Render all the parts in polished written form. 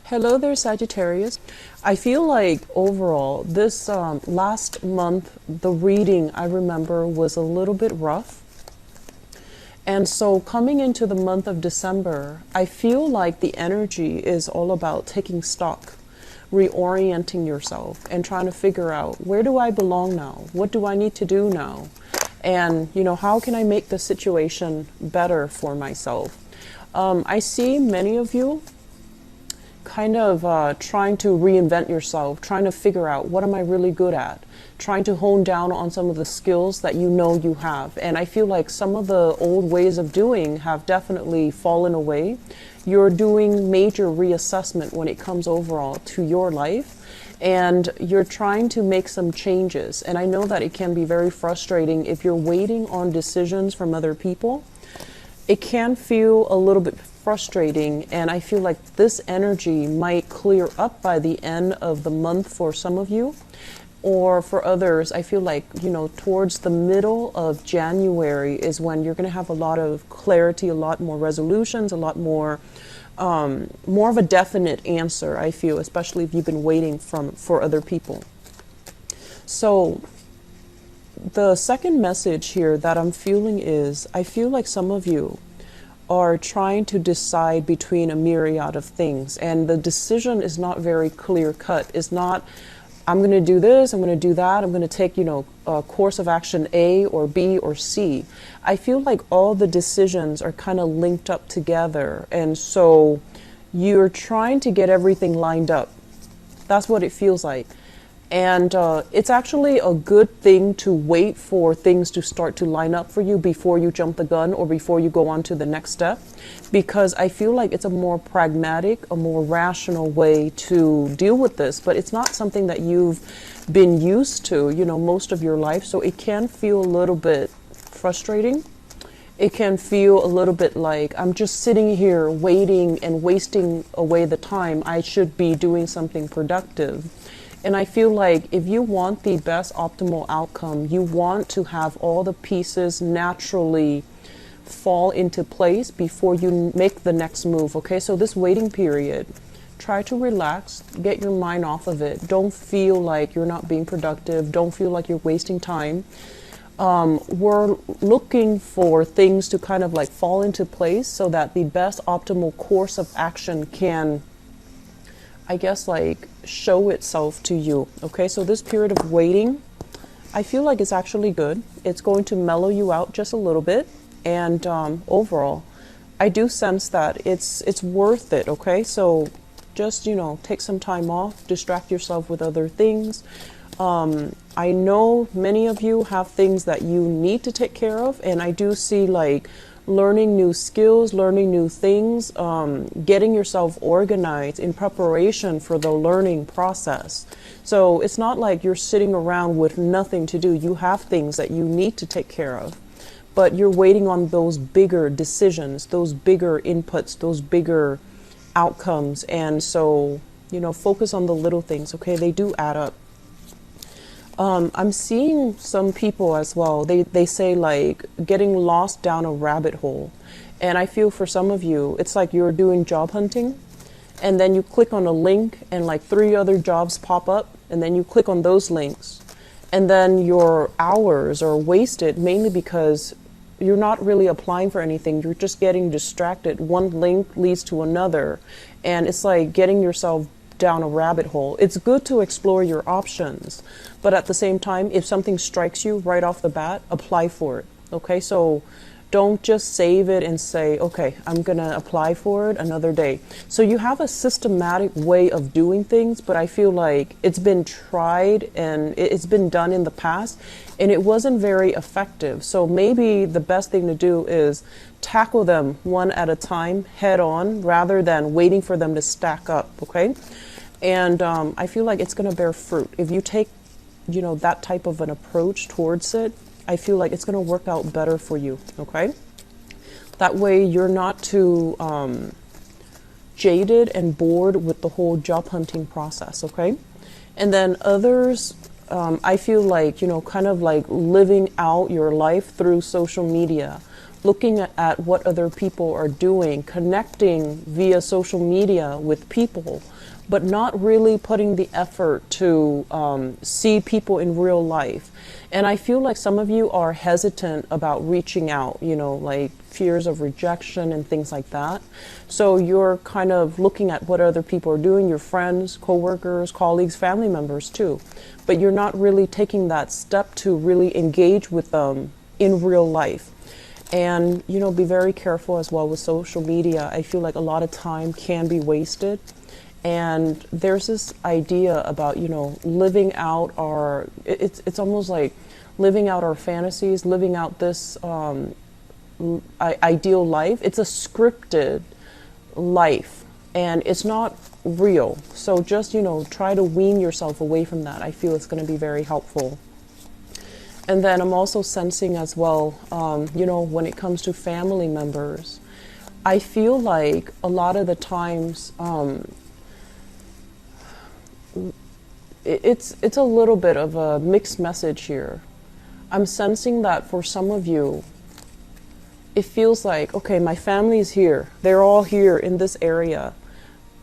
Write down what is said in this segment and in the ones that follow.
Hello there, Sagittarius. I feel like overall, this last month, the reading I remember was a little bit rough. And so coming into the month of December, I feel like the energy is all about taking stock, reorienting yourself, and trying to figure out, where do I belong now? What do I need to do now? And, how can I make the situation better for myself? I see many of you kind of trying to reinvent yourself, trying to figure out, what am I really good at? Trying to hone down on some of the skills that you know you have. And I feel like some of the old ways of doing have definitely fallen away. You're doing major reassessment when it comes overall to your life, and you're trying to make some changes. And I know that it can be very frustrating if you're waiting on decisions from other people. It can feel a little bit frustrating, and I feel like this energy might clear up by the end of the month for some of you, or for others, I feel like, towards the middle of January is when you're going to have a lot of clarity, a lot more resolutions, a lot more of a definite answer, I feel, especially if you've been waiting for other people. So the second message here that I'm feeling is, I feel like some of you are trying to decide between a myriad of things, and the decision is not very clear cut. It's not, I'm going to do this, I'm going to do that, I'm going to take, a course of action A or B or C. I feel like all the decisions are kind of linked up together, and so you're trying to get everything lined up. That's what it feels like. And it's actually a good thing to wait for things to start to line up for you before you jump the gun or before you go on to the next step, because I feel like it's a more pragmatic, a more rational way to deal with this. But it's not something that you've been used to, most of your life. So it can feel a little bit frustrating. It can feel a little bit like, I'm just sitting here waiting and wasting away the time. I should be doing something productive. And I feel like if you want the best optimal outcome, you want to have all the pieces naturally fall into place before you make the next move, okay? So this waiting period, try to relax, get your mind off of it. Don't feel like you're not being productive. Don't feel like you're wasting time. We're looking for things to kind of like fall into place so that the best optimal course of action can, I guess, like show itself to you. Okay, so this period of waiting, I feel like it's actually good. It's going to mellow you out just a little bit, and overall, I do sense that it's worth it. Okay, so just take some time off, distract yourself with other things. I know many of you have things that you need to take care of, and I do see like learning new skills, learning new things, getting yourself organized in preparation for the learning process. So it's not like you're sitting around with nothing to do. You have things that you need to take care of, but you're waiting on those bigger decisions, those bigger inputs, those bigger outcomes. And so, focus on the little things, okay? They do add up. I'm seeing some people as well. They say like getting lost down a rabbit hole. And I feel for some of you, it's like you're doing job hunting, and then you click on a link and like 3 other jobs pop up, and then you click on those links. And then your hours are wasted mainly because you're not really applying for anything. You're just getting distracted. One link leads to another. And it's like getting yourself down a rabbit hole. It's good to explore your options, but at the same time, if something strikes you right off the bat, apply for it. Okay, so don't just save it and say, okay, I'm gonna apply for it another day. So you have a systematic way of doing things, but I feel like it's been tried and it's been done in the past, and it wasn't very effective. So maybe the best thing to do is tackle them one at a time, head on, rather than waiting for them to stack up, okay? And I feel like it's going to bear fruit. If you take, that type of an approach towards it, I feel like it's going to work out better for you, okay? That way you're not too jaded and bored with the whole job hunting process, okay? And then others, I feel like, kind of like living out your life through social media, looking at what other people are doing, connecting via social media with people, but not really putting the effort to see people in real life. And I feel like some of you are hesitant about reaching out, you know, like fears of rejection and things like that. So you're kind of looking at what other people are doing, your friends, coworkers, colleagues, family members too. But you're not really taking that step to really engage with them in real life. And, you know, be very careful as well with social media. I feel like a lot of time can be wasted. And there's this idea about, you know, living out our, it's almost like living out our fantasies, living out this ideal life. It's a scripted life and it's not real. So just, you know, try to wean yourself away from that. I feel it's going to be very helpful. And then I'm also sensing as well, you know, when it comes to family members, I feel like a lot of the times, it's a little bit of a mixed message here. I'm sensing that for some of you, it feels like, okay, my family is here. They're all here in this area.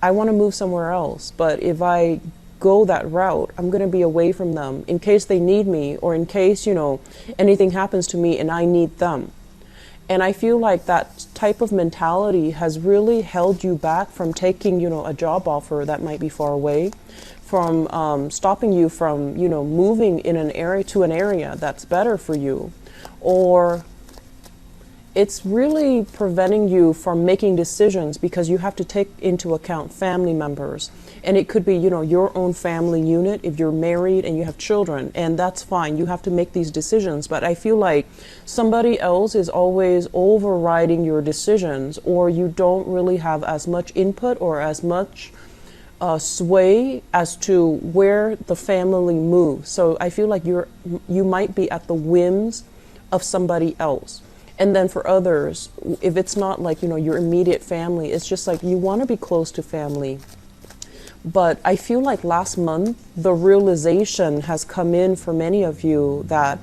I want to move somewhere else. But if I go that route, I'm going to be away from them in case they need me or in case, you know, anything happens to me and I need them. And I feel like that type of mentality has really held you back from taking, you know, a job offer that might be far away, from stopping you from, you know, moving in an area to an area that's better for you, or it's really preventing you from making decisions because you have to take into account family members. And it could be, you know, your own family unit if you're married and you have children, and that's fine. You have to make these decisions. But I feel like somebody else is always overriding your decisions, or you don't really have as much input or as much sway as to where the family moves. So I feel like you might be at the whims of somebody else. And then for others, if it's not like, you know, your immediate family, it's just like you want to be close to family. But I feel like last month, the realization has come in for many of you that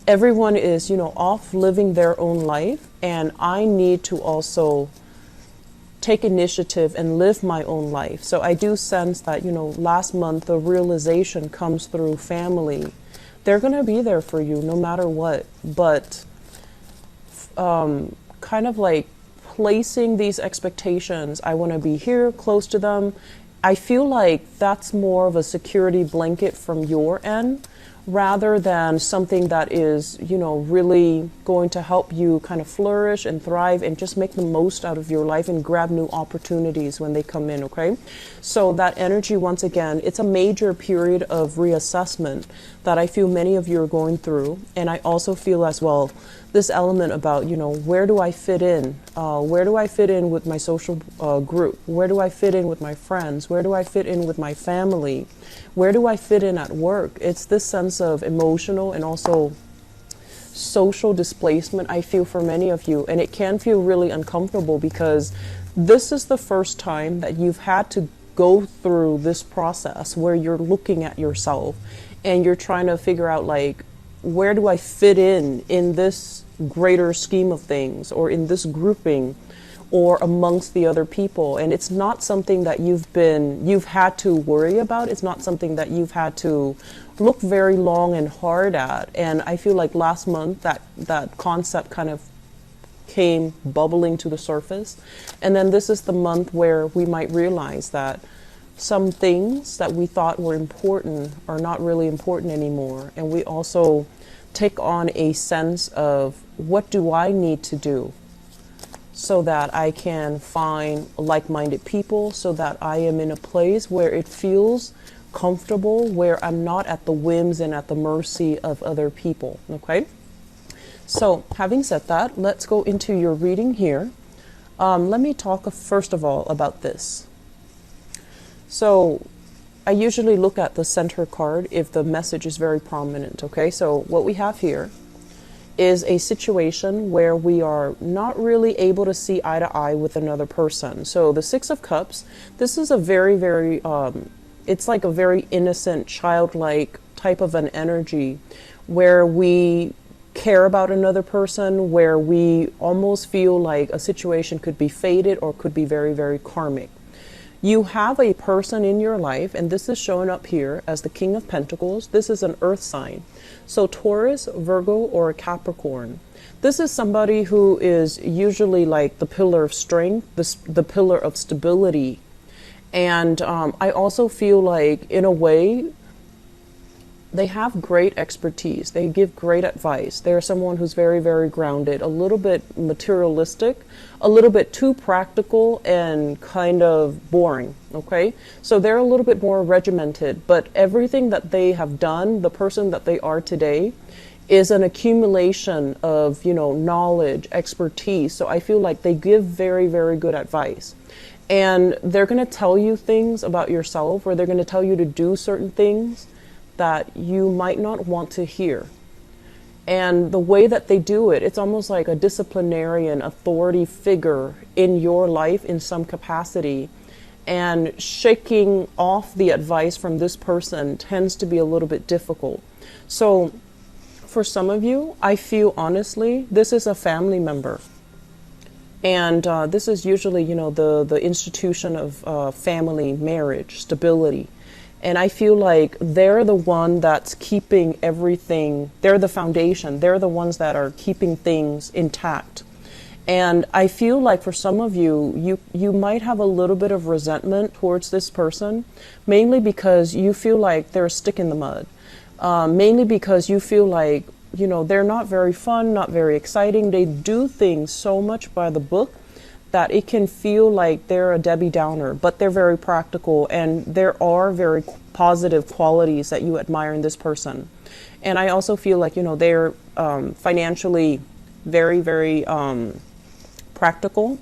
everyone is, you know, off living their own life. And I need to also take initiative and live my own life. So I do sense that, you know, last month, the realization comes through family. They're going to be there for you no matter what. But kind of like placing these expectations, I want to be here close to them. I feel like that's more of a security blanket from your end rather than something that is, you know, really going to help you kind of flourish and thrive and just make the most out of your life and grab new opportunities when they come in, okay? So that energy, once again, it's a major period of reassessment that I feel many of you are going through. And I also feel as well this element about, you know, where do I fit in? Where do I fit in with my social group? Where do I fit in with my friends? Where do I fit in with my family? Where do I fit in at work? It's this sense of emotional and also social displacement I feel for many of you. And it can feel really uncomfortable because this is the first time that you've had to go through this process where you're looking at yourself and you're trying to figure out, like, where do I fit in this greater scheme of things, or in this grouping, or amongst the other people. And it's not something that you've had to worry about. It's not something that you've had to look very long and hard at. And I feel like last month that concept kind of came bubbling to the surface. And then this is the month where we might realize that some things that we thought were important are not really important anymore. And we also take on a sense of, what do I need to do so that I can find like-minded people, so that I am in a place where it feels comfortable, where I'm not at the whims and at the mercy of other people, okay? So having said that, let's go into your reading here. Let me talk first of all about this. So I usually look at the center card if the message is very prominent, okay? So what we have here is a situation where we are not really able to see eye to eye with another person. So the Six of Cups, this is a very, very, it's like a very innocent, childlike type of an energy where we care about another person, where we almost feel like a situation could be fated or could be very, very karmic. You have a person in your life, and this is showing up here as the King of Pentacles. This is an earth sign. So Taurus, Virgo, or Capricorn. This is somebody who is usually like the pillar of strength, the pillar of stability. And I also feel like, in a way, they have great expertise. They give great advice. They're someone who's very, very grounded, a little bit materialistic, a little bit too practical and kind of boring, okay? So they're a little bit more regimented, but everything that they have done, the person that they are today, is an accumulation of, you know, knowledge, expertise. So I feel like they give very, very good advice. And they're going to tell you things about yourself, or they're going to tell you to do certain things that you might not want to hear. And the way that they do it, it's almost like a disciplinarian authority figure in your life in some capacity. And shaking off the advice from this person tends to be a little bit difficult. So for some of you, I feel honestly, this is a family member. And this is usually, you know, the institution of family, marriage, stability. And I feel like they're the one that's keeping everything, they're the foundation, they're the ones that are keeping things intact. And I feel like for some of you, you might have a little bit of resentment towards this person, mainly because you feel like they're a stick in the mud. Mainly because you feel like, you know, they're not very fun, not very exciting. They do things so much by the book that it can feel like they're a Debbie Downer, but they're very practical, and there are very positive qualities that you admire in this person. And I also feel like, you know, they're financially very, very practical.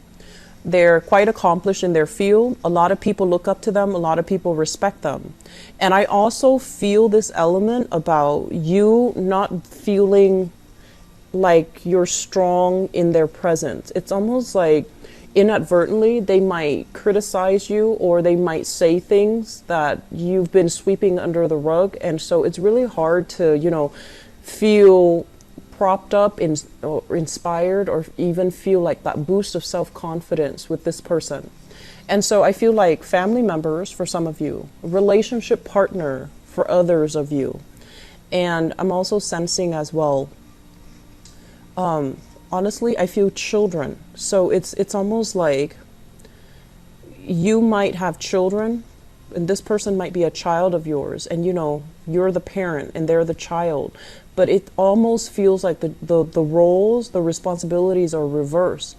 They're quite accomplished in their field. A lot of people look up to them. A lot of people respect them. And I also feel this element about you not feeling like you're strong in their presence. It's almost like inadvertently they might criticize you, or they might say things that you've been sweeping under the rug. And so it's really hard to, you know, feel propped up or inspired, or even feel like that boost of self-confidence with this person. And so I feel like family members for some of you, relationship partner for others of you. And I'm also sensing as well, honestly, I feel children. So it's almost like you might have children, and this person might be a child of yours, and you know, you're the parent and they're the child. But it almost feels like the roles, the responsibilities are reversed,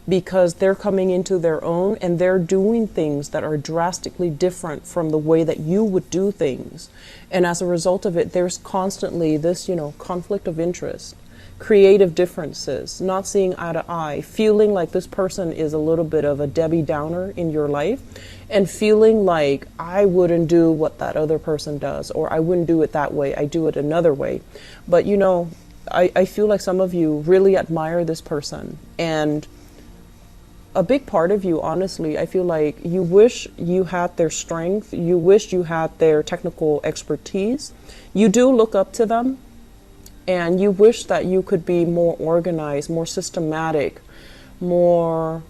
because they're coming into their own and they're doing things that are drastically different from the way that you would do things. And as a result of it, there's constantly this, you know, conflict of interest, creative differences, not seeing eye to eye, feeling like this person is a little bit of a Debbie Downer in your life, and feeling like I wouldn't do what that other person does, or I wouldn't do it that way, I do it another way. But you know, I feel like some of you really admire this person, and a big part of you, honestly, I feel like you wish you had their strength, you wish you had their technical expertise. You do look up to them, and you wish that you could be more organized, more systematic, more,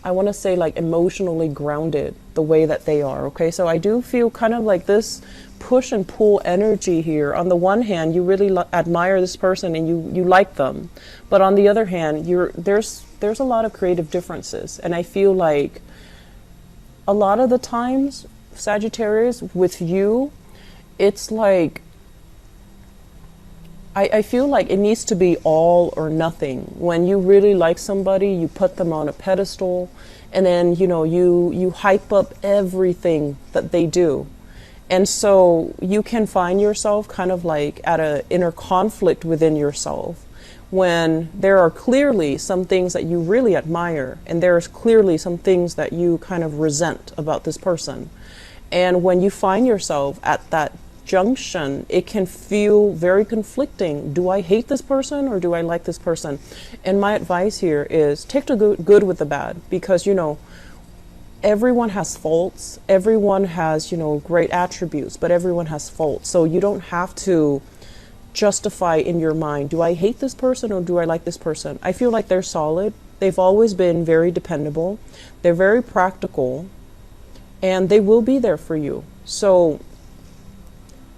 I want to say, like emotionally grounded the way that they are, okay? So I do feel kind of like this push and pull energy here. On the one hand, you really admire this person and you like them. But on the other hand, there's a lot of creative differences. And I feel like a lot of the times, Sagittarius, with you, it's like, I feel like it needs to be all or nothing. When you really like somebody, you put them on a pedestal, and then, you know, you hype up everything that they do. And so you can find yourself kind of like at an inner conflict within yourself, when there are clearly some things that you really admire, and there's clearly some things that you kind of resent about this person. And when you find yourself at that junction, it can feel very conflicting. Do I hate this person, or do I like this person? And my advice here is take the good with the bad, because, you know, everyone has faults. Everyone has, you know, great attributes, but everyone has faults. So you don't have to justify in your mind, do I hate this person or do I like this person? I feel like they're solid. They've always been very dependable. They're very practical, and they will be there for you. So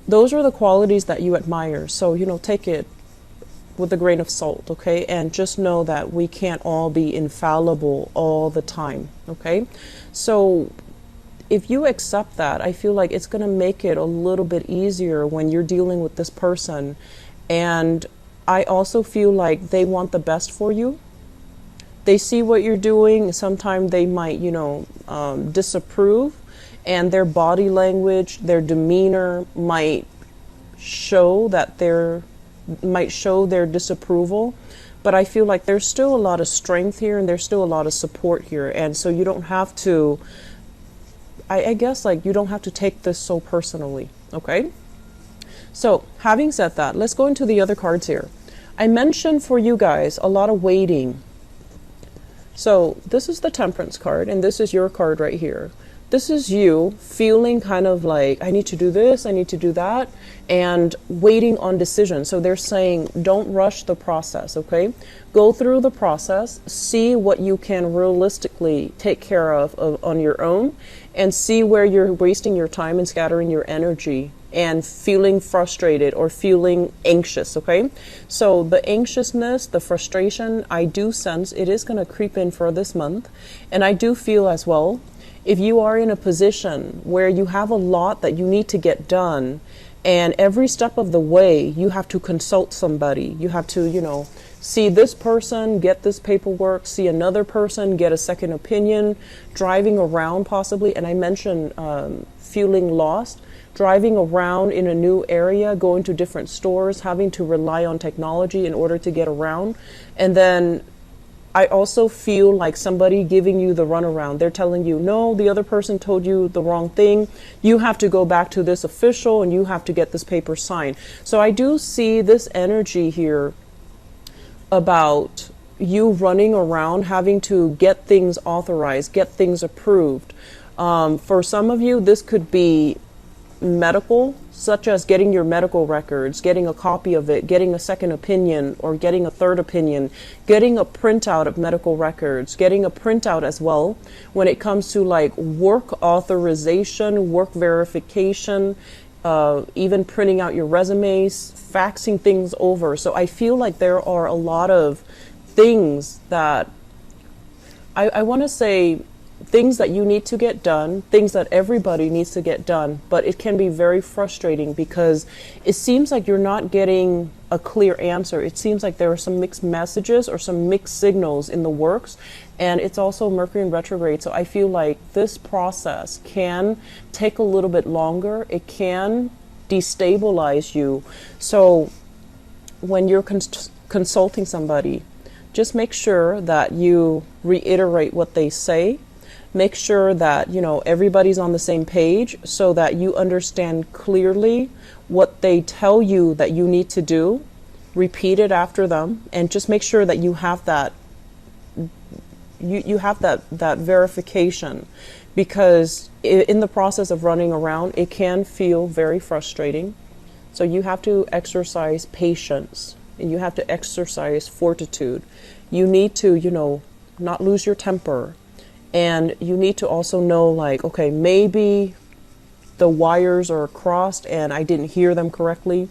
those are the qualities that you admire. So, you know, take it with a grain of salt, okay? And just know that we can't all be infallible all the time, okay? So if you accept that, I feel like it's going to make it a little bit easier when you're dealing with this person. And I also feel like they want the best for you. They see what you're doing. Sometimes they might, you know, disapprove, and their body language, their demeanor might show their disapproval. But I feel like there's still a lot of strength here, and there's still a lot of support here. And so you don't have to, I guess, like, you don't have to take this so personally, okay? So having said that, let's go into the other cards here. I mentioned for you guys a lot of waiting. So this is the Temperance card, and this is your card right here. This is you feeling kind of like, I need to do this, I need to do that, and waiting on decision. So they're saying, don't rush the process, okay? Go through the process, see what you can realistically take care of on your own, and see where you're wasting your time and scattering your energy and feeling frustrated or feeling anxious, okay? So the anxiousness, the frustration, I do sense it is going to creep in for this month. And I do feel as well, if you are in a position where you have a lot that you need to get done, and every step of the way you have to consult somebody, you have to, you know, see this person, get this paperwork, see another person, get a second opinion, driving around possibly, and I mentioned feeling lost, driving around in a new area, going to different stores, having to rely on technology in order to get around. And then I also feel like somebody giving you the runaround. They're telling you, no, the other person told you the wrong thing. You have to go back to this official and you have to get this paper signed. So I do see this energy here about you running around, having to get things authorized, get things approved. For some of you, this could be medical, such as getting your medical records, getting a copy of it, getting a second opinion or getting a third opinion, getting a printout of medical records, getting a printout as well when it comes to like work authorization, work verification, even printing out your resumes, faxing things over. So I feel like there are a lot of things that I want to say, things that you need to get done, things that everybody needs to get done, but it can be very frustrating because it seems like you're not getting a clear answer. It seems like there are some mixed messages or some mixed signals in the works, and it's also Mercury in retrograde. So I feel like this process can take a little bit longer. It can destabilize you. So when you're consulting somebody, just make sure that you reiterate what they say. Make sure that, you know, everybody's on the same page so that you understand clearly what they tell you that you need to do. Repeat it after them, and just make sure that you have that you have that verification, because in the process of running around, it can feel very frustrating. So you have to exercise patience, and you have to exercise fortitude. You need to, you know, not lose your temper. And you need to also know, like, okay, maybe the wires are crossed and I didn't hear them correctly.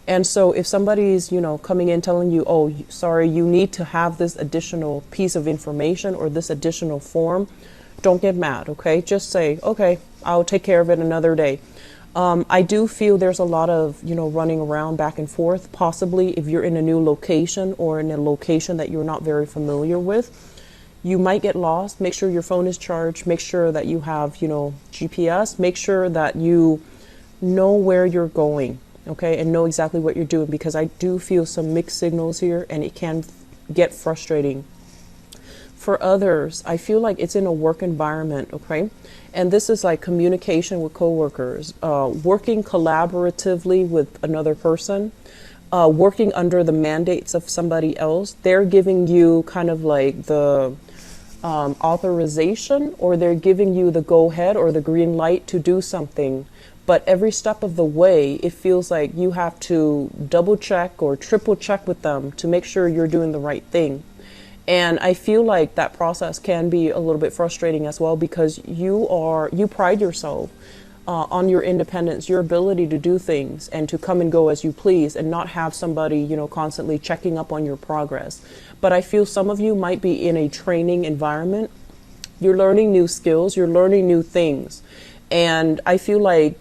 And so if somebody's, you know, coming in telling you, oh, sorry, you need to have this additional piece of information or this additional form, don't get mad, okay? Just say, okay, I'll take care of it another day. I do feel there's a lot of, you know, running around back and forth, possibly if you're in a new location or in a location that you're not very familiar with. You might get lost. Make sure your phone is charged. Make sure that you have, you know, GPS. Make sure that you know where you're going, okay, and know exactly what you're doing, because I do feel some mixed signals here and it can get frustrating. For others, I feel like it's in a work environment, okay, and this is like communication with coworkers, working collaboratively with another person, working under the mandates of somebody else. They're giving you kind of like the authorization, or they're giving you the go ahead or the green light to do something, but every step of the way, it feels like you have to double check or triple check with them to make sure you're doing the right thing. And I feel like that process can be a little bit frustrating as well, because you pride yourself on your independence, your ability to do things and to come and go as you please, and not have somebody, constantly checking up on your progress. But I feel some of you might be in a training environment. You're learning new skills, you're learning new things. And I feel like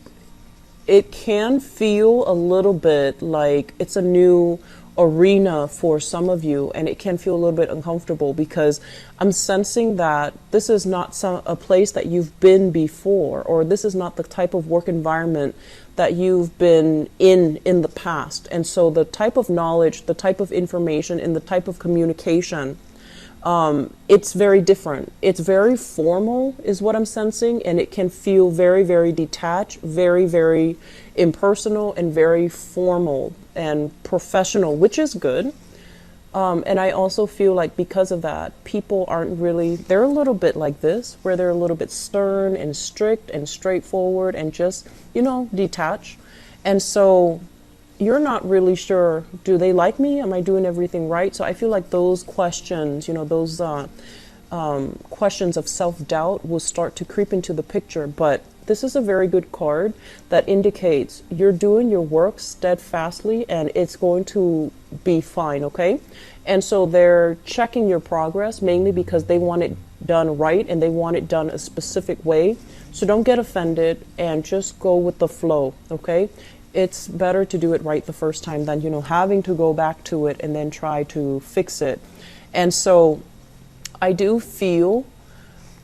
it can feel a little bit like it's a new arena for some of you, and it can feel a little bit uncomfortable, because I'm sensing that this is not a place that you've been before, or this is not the type of work environment that you've been in the past. And so the type of knowledge, the type of information, and the type of communication, it's very different. It's very formal is what I'm sensing, and it can feel very, very detached, very, very impersonal, and very formal and professional, which is good. And I also feel like because of that, people aren't really, they're a little bit like this, where they're a little bit stern and strict and straightforward and just, detached. And so you're not really sure, do they like me? Am I doing everything right? So I feel like those questions, those questions of self-doubt will start to creep into the picture. But this is a very good card that indicates you're doing your work steadfastly and it's going to be fine, okay? And so they're checking your progress mainly because they want it done right and they want it done a specific way. So don't get offended and just go with the flow, okay? It's better to do it right the first time than, having to go back to it and then try to fix it. And so I do feel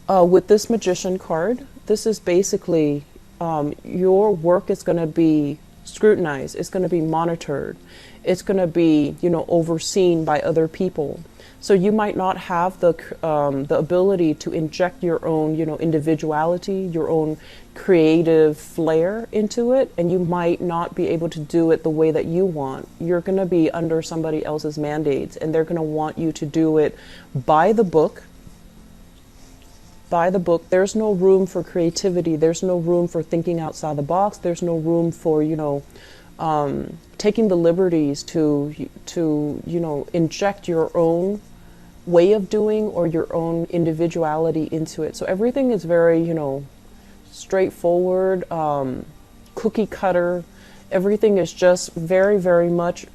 with this Magician card, this is basically your work is going to be scrutinized. It's going to be monitored. It's going to be, overseen by other people. So you might not have the ability to inject your own, individuality, your own creative flair into it, and you might not be able to do it the way that you want. You're going to be under somebody else's mandates, and they're going to want you to do it by the book. By the book. There's no room for creativity. There's no room for thinking outside the box. There's no room for, taking the liberties to inject your own way of doing or your own individuality into it. So everything is very, straightforward, cookie cutter. Everything is just very, very much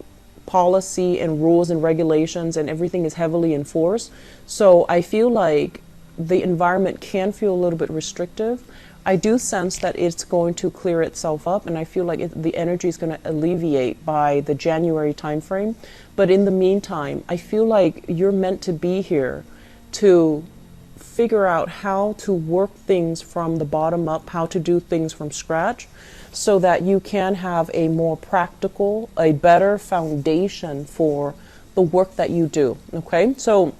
policy and rules and regulations, and everything is heavily enforced. So I feel like the environment can feel a little bit restrictive. I do sense that it's going to clear itself up, and I feel like the energy is going to alleviate by the January timeframe. But in the meantime, I feel like you're meant to be here to figure out how to work things from the bottom up, how to do things from scratch, so that you can have a more practical, a better foundation for the work that you do. Okay, so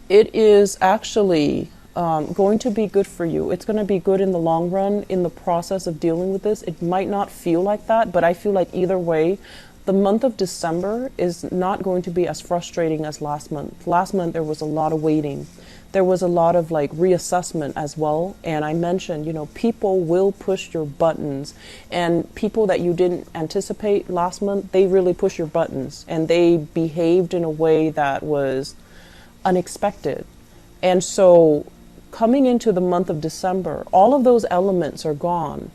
it is actually going to be good for you. It's going to be good in the long run in the process of dealing with this. It might not feel like that, but I feel like either way, the month of December is not going to be as frustrating as last month. Last month, there was a lot of waiting. There was a lot of reassessment as well. And I mentioned, people will push your buttons, and people that you didn't anticipate last month, they really push your buttons, and they behaved in a way that was unexpected. And so coming into the month of December, all of those elements are gone.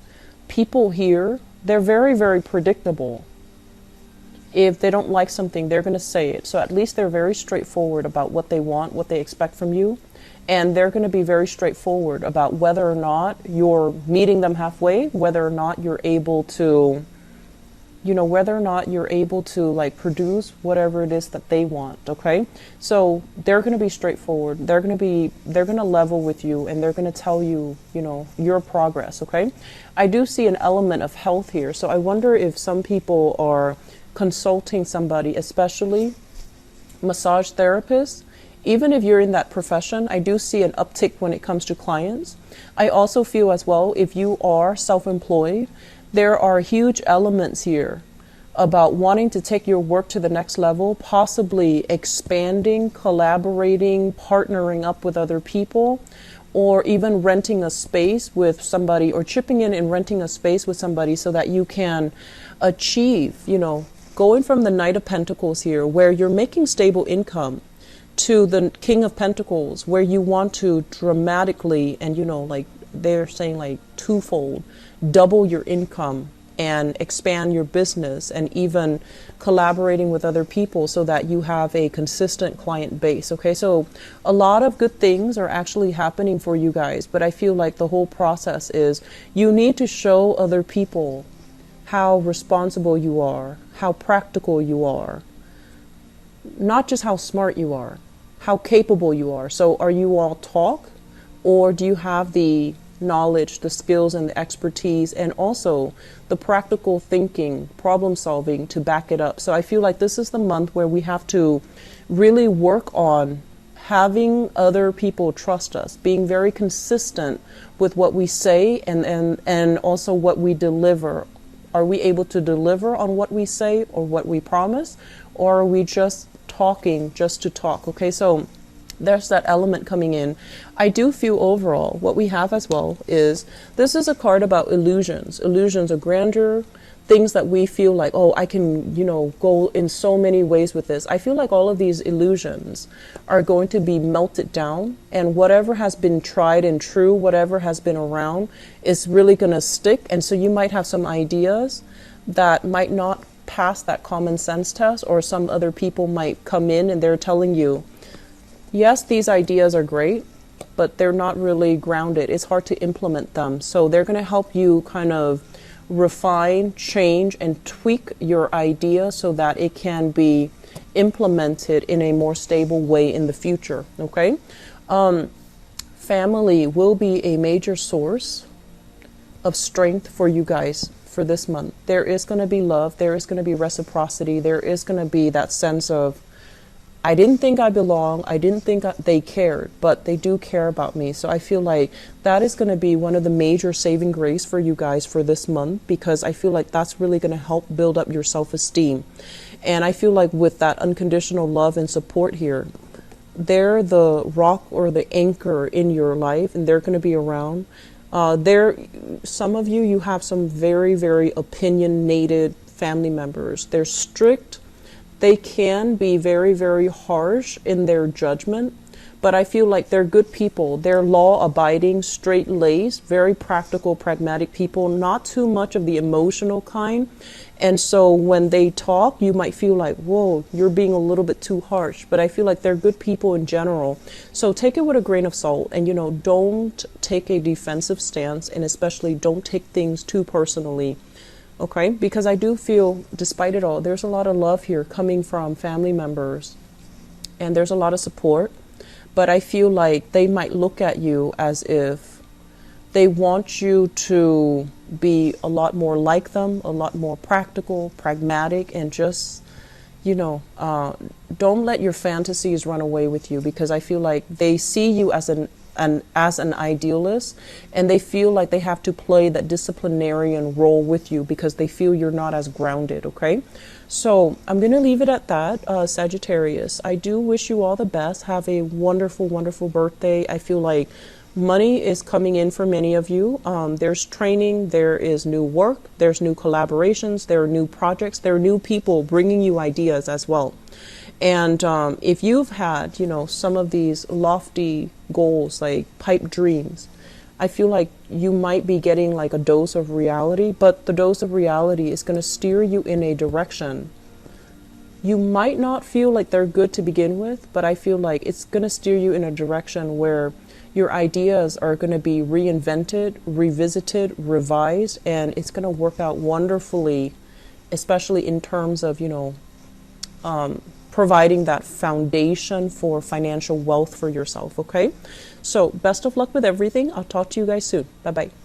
People here, they're very, very predictable. If they don't like something, they're going to say it. So at least they're very straightforward about what they want, what they expect from you. And they're going to be very straightforward about whether or not you're meeting them halfway, whether or not you're able to, produce whatever it is that they want. Okay. So they're going to be straightforward. They're going to level with you, and they're going to tell you, your progress. Okay. I do see an element of health here. So I wonder if some people are consulting somebody, especially massage therapists. Even if you're in that profession, I do see an uptick when it comes to clients. I also feel as well, if you are self-employed, there are huge elements here about wanting to take your work to the next level, possibly expanding, collaborating, partnering up with other people, or even renting a space with somebody, or chipping in and renting a space with somebody so that you can achieve, going from the Knight of Pentacles here, where you're making stable income, to the King of Pentacles, where you want to dramatically, and like they're saying, like twofold, double your income and expand your business, and even collaborating with other people so that you have a consistent client base. Okay, so a lot of good things are actually happening for you guys, but I feel like the whole process is you need to show other people how responsible you are, how practical you are, not just how smart you are, how capable you are. So are you all talk, or do you have the knowledge, the skills, and the expertise, and also the practical thinking, problem solving to back it up? So I feel like this is the month where we have to really work on having other people trust us, being very consistent with what we say, and also what we deliver. Are we able to deliver on what we say or what we promise, or are we just talking just to talk? Okay, so there's that element coming in. I do feel overall what we have as well is, this is a card about illusions of grandeur, things that we feel like, oh, I can, go in so many ways with this. I feel like all of these illusions are going to be melted down, and whatever has been tried and true, whatever has been around, is really going to stick. And so you might have some ideas that might not pass that common sense test, or some other people might come in and they're telling you, yes, these ideas are great, but they're not really grounded. It's hard to implement them. So they're going to help you kind of refine, change, and tweak your idea so that it can be implemented in a more stable way in the future. Okay? Family will be a major source of strength for you guys for this month. There is going to be love. There is going to be reciprocity. There is going to be that sense of, I didn't think I belong. I didn't think they cared, but they do care about me. So I feel like that is going to be one of the major saving grace for you guys for this month, because I feel like that's really going to help build up your self-esteem. And I feel like with that unconditional love and support here, they're the rock or the anchor in your life, and they're going to be around. Some of you have some very, very opinionated family members. They're strict. They can be very, very harsh in their judgment, but I feel like they're good people. They're law-abiding, straight-laced, very practical, pragmatic people, not too much of the emotional kind. And so when they talk, you might feel like, whoa, you're being a little bit too harsh. But I feel like they're good people in general. So take it with a grain of salt, and, don't take a defensive stance, and especially don't take things too personally. Okay, because I do feel, despite it all, there's a lot of love here coming from family members, and there's a lot of support, but I feel like they might look at you as if they want you to be a lot more like them, a lot more practical, pragmatic, and just, don't let your fantasies run away with you, because I feel like they see you as an idealist, and they feel like they have to play that disciplinarian role with you because they feel you're not as grounded. Okay, so I'm gonna leave it at that. Sagittarius, I do wish you all the best. Have a wonderful, wonderful birthday. I feel like money is coming in for many of you. There's training, there is new work, there's new collaborations, there are new projects, there are new people bringing you ideas as well. And if you've had, some of these lofty goals, like pipe dreams, I feel like you might be getting like a dose of reality, but the dose of reality is going to steer you in a direction. You might not feel like they're good to begin with, but I feel like it's going to steer you in a direction where your ideas are going to be reinvented, revisited, revised, and it's going to work out wonderfully, especially in terms of, providing that foundation for financial wealth for yourself. Okay, so best of luck with everything. I'll talk to you guys soon. Bye bye.